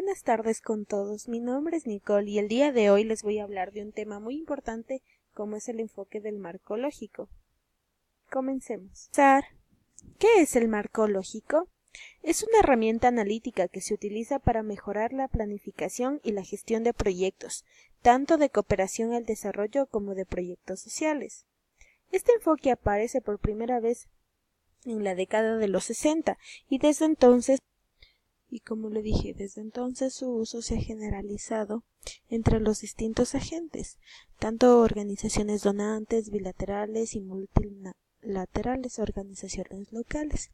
Buenas tardes con todos, mi nombre es Nicole y el día de hoy les voy a hablar de un tema muy importante como es el enfoque del marco lógico. Comencemos. ¿Qué es el marco lógico? Es una herramienta analítica que se utiliza para mejorar la planificación y la gestión de proyectos, tanto de cooperación al desarrollo como de proyectos sociales. Este enfoque aparece por primera vez en la década de los 60 y desde entonces su uso se ha generalizado entre los distintos agentes, tanto organizaciones donantes, bilaterales y multilaterales, organizaciones locales,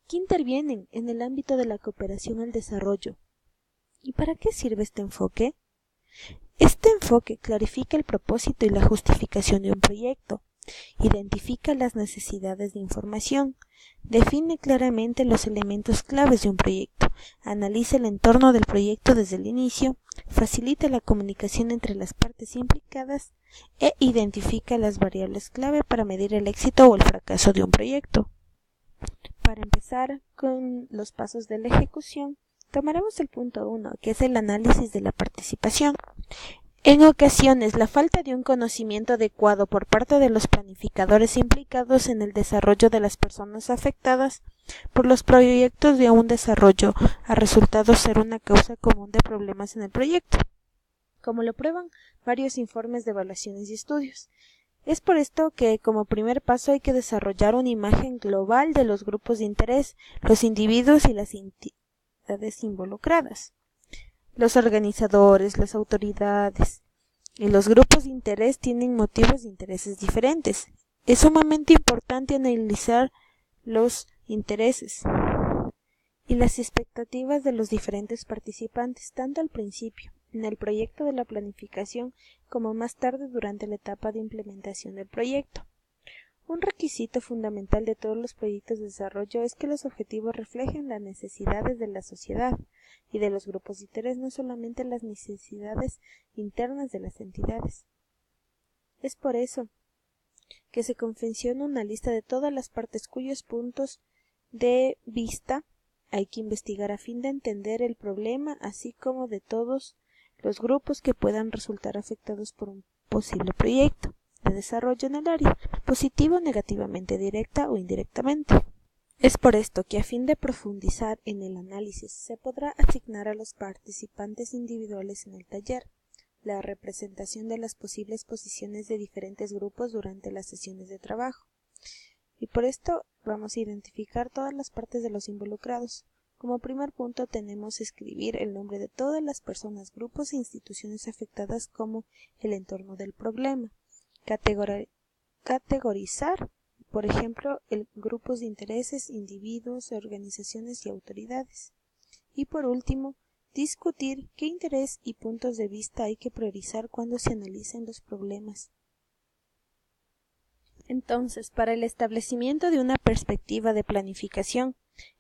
que intervienen en el ámbito de la cooperación al desarrollo. ¿Y para qué sirve este enfoque? Este enfoque clarifica el propósito y la justificación de un proyecto, identifica las necesidades de información, define claramente los elementos claves de un proyecto, analiza el entorno del proyecto desde el inicio, facilita la comunicación entre las partes implicadas e identifica las variables clave para medir el éxito o el fracaso de un proyecto. Para empezar con los pasos de la ejecución, tomaremos el punto 1, que es el análisis de la participación. En ocasiones, la falta de un conocimiento adecuado por parte de los planificadores implicados en el desarrollo de las personas afectadas por los proyectos de un desarrollo ha resultado ser una causa común de problemas en el proyecto, como lo prueban varios informes de evaluaciones y estudios. Es por esto que, como primer paso, hay que desarrollar una imagen global de los grupos de interés, los individuos y las entidades involucradas. Los organizadores, las autoridades y los grupos de interés tienen motivos de intereses diferentes. Es sumamente importante analizar los intereses y las expectativas de los diferentes participantes, tanto al principio, en el proyecto de la planificación, como más tarde durante la etapa de implementación del proyecto. Un requisito fundamental de todos los proyectos de desarrollo es que los objetivos reflejen las necesidades de la sociedad y de los grupos de interés, no solamente las necesidades internas de las entidades. Es por eso que se confecciona una lista de todas las partes cuyos puntos de vista hay que investigar a fin de entender el problema, así como de todos los grupos que puedan resultar afectados por un posible proyecto de desarrollo en el área, positivo o negativamente, directa o indirectamente. Es por esto que a fin de profundizar en el análisis se podrá asignar a los participantes individuales en el taller la representación de las posibles posiciones de diferentes grupos durante las sesiones de trabajo. Y por esto vamos a identificar todas las partes de los involucrados. Como primer punto tenemos escribir el nombre de todas las personas, grupos e instituciones afectadas como el entorno del problema. Categorizar, por ejemplo, grupos de intereses, individuos, organizaciones y autoridades. Y por último, discutir qué interés y puntos de vista hay que priorizar cuando se analicen los problemas. Entonces, para el establecimiento de una perspectiva de planificación,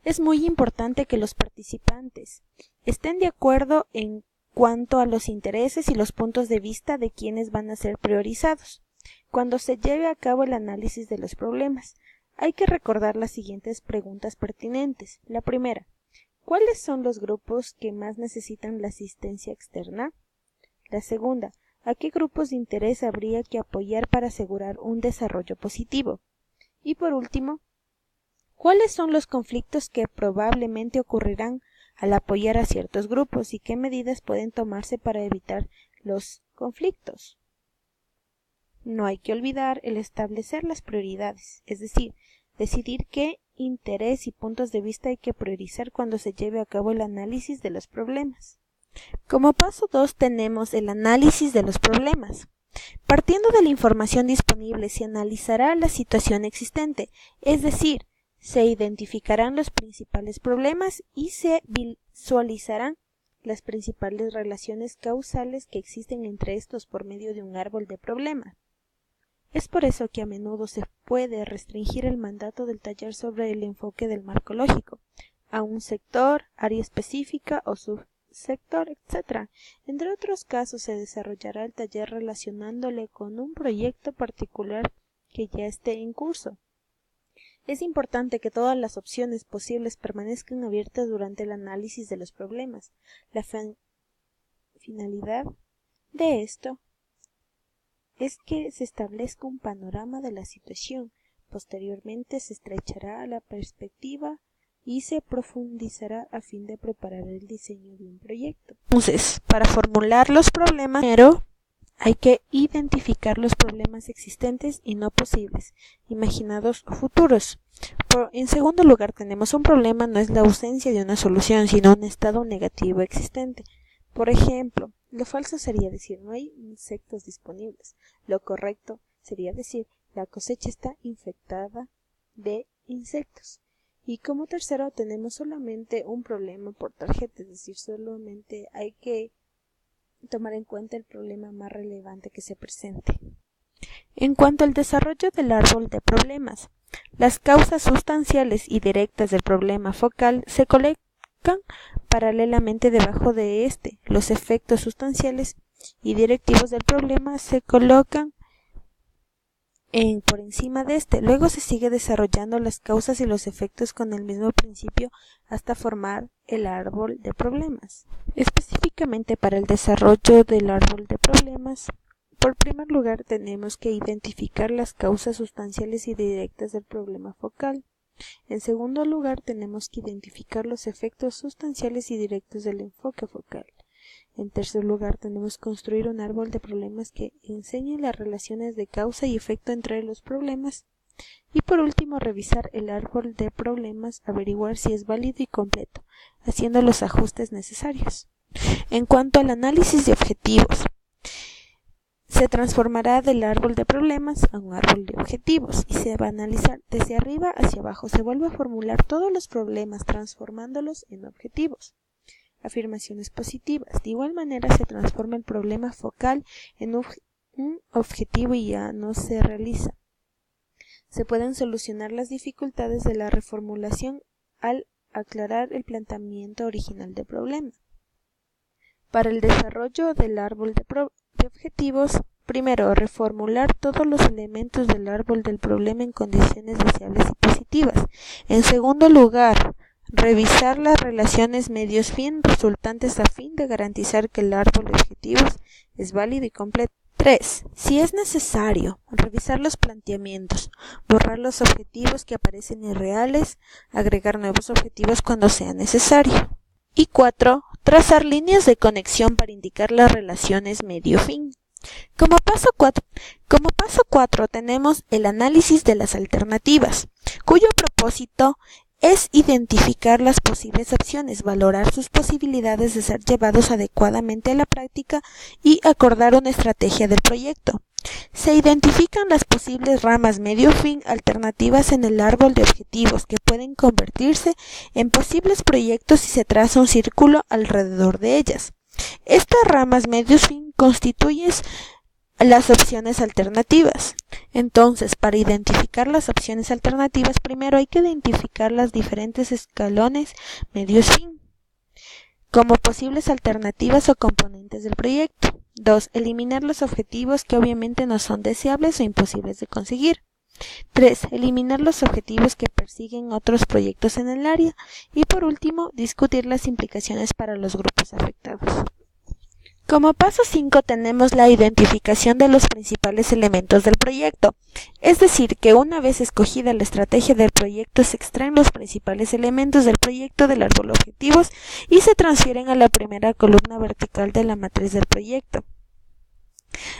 es muy importante que los participantes estén de acuerdo en cuanto a los intereses y los puntos de vista de quienes van a ser priorizados. Cuando se lleve a cabo el análisis de los problemas, hay que recordar las siguientes preguntas pertinentes. La primera, ¿cuáles son los grupos que más necesitan la asistencia externa? La segunda, ¿a qué grupos de interés habría que apoyar para asegurar un desarrollo positivo? Y por último, ¿cuáles son los conflictos que probablemente ocurrirán al apoyar a ciertos grupos y qué medidas pueden tomarse para evitar los conflictos? No hay que olvidar el establecer las prioridades, es decir, decidir qué interés y puntos de vista hay que priorizar cuando se lleve a cabo el análisis de los problemas. Como paso 2 tenemos el análisis de los problemas. Partiendo de la información disponible se analizará la situación existente, es decir, se identificarán los principales problemas y se visualizarán las principales relaciones causales que existen entre estos por medio de un árbol de problemas. Es por eso que a menudo se puede restringir el mandato del taller sobre el enfoque del marco lógico a un sector, área específica o subsector, etc. Entre otros casos se desarrollará el taller relacionándole con un proyecto particular que ya esté en curso. Es importante que todas las opciones posibles permanezcan abiertas durante el análisis de los problemas. La finalidad de esto es que se establezca un panorama de la situación. Posteriormente se estrechará la perspectiva y se profundizará a fin de preparar el diseño de un proyecto. Entonces, para formular los problemas, primero hay que identificar los problemas existentes y no posibles, imaginados o futuros. En segundo lugar, tenemos un problema no es la ausencia de una solución, sino un estado negativo existente. Por ejemplo, lo falso sería decir no hay insectos disponibles. Lo correcto sería decir la cosecha está infectada de insectos. Y como tercero tenemos solamente un problema por tarjeta, es decir, solamente hay que tomar en cuenta el problema más relevante que se presente. En cuanto al desarrollo del árbol de problemas, las causas sustanciales y directas del problema focal se colocan paralelamente debajo de este. Los efectos sustanciales y directivos del problema se colocan por encima de este. Luego se sigue desarrollando las causas y los efectos con el mismo principio hasta formar el árbol de problemas. Específicamente para el desarrollo del árbol de problemas, por primer lugar tenemos que identificar las causas sustanciales y directas del problema focal. En segundo lugar tenemos que identificar los efectos sustanciales y directos del enfoque focal. En tercer lugar, tenemos que construir un árbol de problemas que enseñe las relaciones de causa y efecto entre los problemas. Y por último, revisar el árbol de problemas, averiguar si es válido y completo, haciendo los ajustes necesarios. En cuanto al análisis de objetivos, se transformará del árbol de problemas a un árbol de objetivos y se va a analizar desde arriba hacia abajo. Se vuelve a formular todos los problemas transformándolos en objetivos. Afirmaciones positivas. De igual manera se transforma el problema focal en un objetivo y ya no se realiza. Se pueden solucionar las dificultades de la reformulación al aclarar el planteamiento original del problema. Para el desarrollo del árbol de objetivos, primero, reformular todos los elementos del árbol del problema en condiciones deseables y positivas. En segundo lugar, revisar las relaciones medios-fin resultantes a fin de garantizar que el árbol de objetivos es válido y completo. 3. Si es necesario, revisar los planteamientos, borrar los objetivos que aparecen irreales, agregar nuevos objetivos cuando sea necesario. Y 4. Trazar líneas de conexión para indicar las relaciones medio-fin. Como paso 4 tenemos el análisis de las alternativas, cuyo propósito es identificar las posibles opciones, valorar sus posibilidades de ser llevados adecuadamente a la práctica y acordar una estrategia del proyecto. Se identifican las posibles ramas medio-fin alternativas en el árbol de objetivos que pueden convertirse en posibles proyectos si se traza un círculo alrededor de ellas. Estas ramas medio-fin constituyen las opciones alternativas. Entonces, para identificar las opciones alternativas, primero hay que identificar los diferentes escalones medios-fin como posibles alternativas o componentes del proyecto. 2. Eliminar los objetivos que obviamente no son deseables o imposibles de conseguir. 3. Eliminar los objetivos que persiguen otros proyectos en el área. Y por último, discutir las implicaciones para los grupos afectados. Como paso 5 tenemos la identificación de los principales elementos del proyecto, es decir, que una vez escogida la estrategia del proyecto se extraen los principales elementos del proyecto del árbol de objetivos y se transfieren a la primera columna vertical de la matriz del proyecto.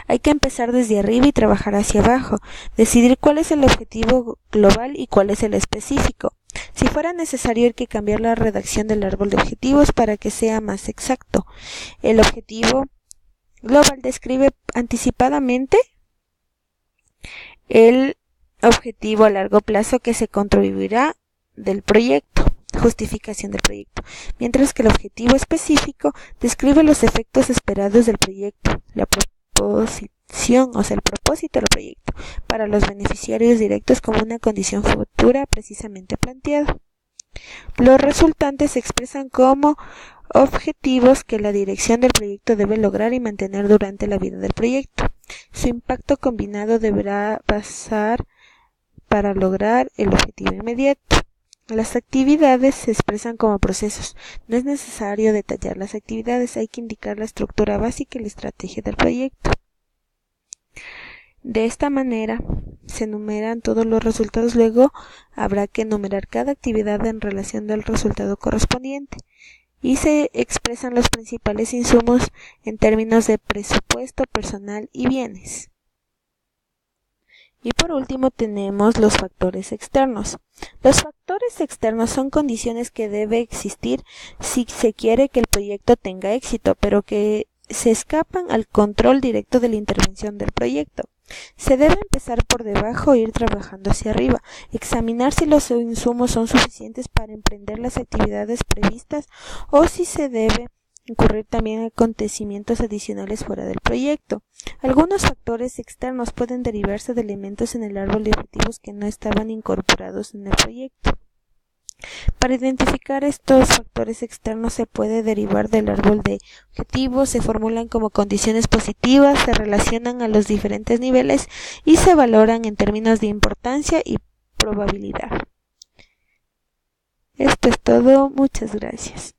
Hay que empezar desde arriba y trabajar hacia abajo, decidir cuál es el objetivo global y cuál es el específico. Si fuera necesario hay que cambiar la redacción del árbol de objetivos para que sea más exacto. El objetivo global describe anticipadamente el objetivo a largo plazo que se contribuirá del proyecto, justificación del proyecto, mientras que el objetivo específico describe los efectos esperados del proyecto, la proposición, o sea, el propósito del proyecto, para los beneficiarios directos como una condición futura precisamente planteada. Los resultantes se expresan como objetivos que la dirección del proyecto debe lograr y mantener durante la vida del proyecto. Su impacto combinado deberá pasar para lograr el objetivo inmediato. Las actividades se expresan como procesos. No es necesario detallar las actividades, hay que indicar la estructura básica y la estrategia del proyecto. De esta manera se enumeran todos los resultados, luego habrá que enumerar cada actividad en relación al resultado correspondiente y se expresan los principales insumos en términos de presupuesto, personal y bienes. Y por último tenemos los factores externos. Los factores externos son condiciones que debe existir si se quiere que el proyecto tenga éxito, pero que se escapan al control directo de la intervención del proyecto. Se debe empezar por debajo e ir trabajando hacia arriba, examinar si los insumos son suficientes para emprender las actividades previstas o si se debe incurrir también acontecimientos adicionales fuera del proyecto. Algunos factores externos pueden derivarse de elementos en el árbol de objetivos que no estaban incorporados en el proyecto. Para identificar estos factores externos se puede derivar del árbol de objetivos, se formulan como condiciones positivas, se relacionan a los diferentes niveles y se valoran en términos de importancia y probabilidad. Esto es todo, muchas gracias.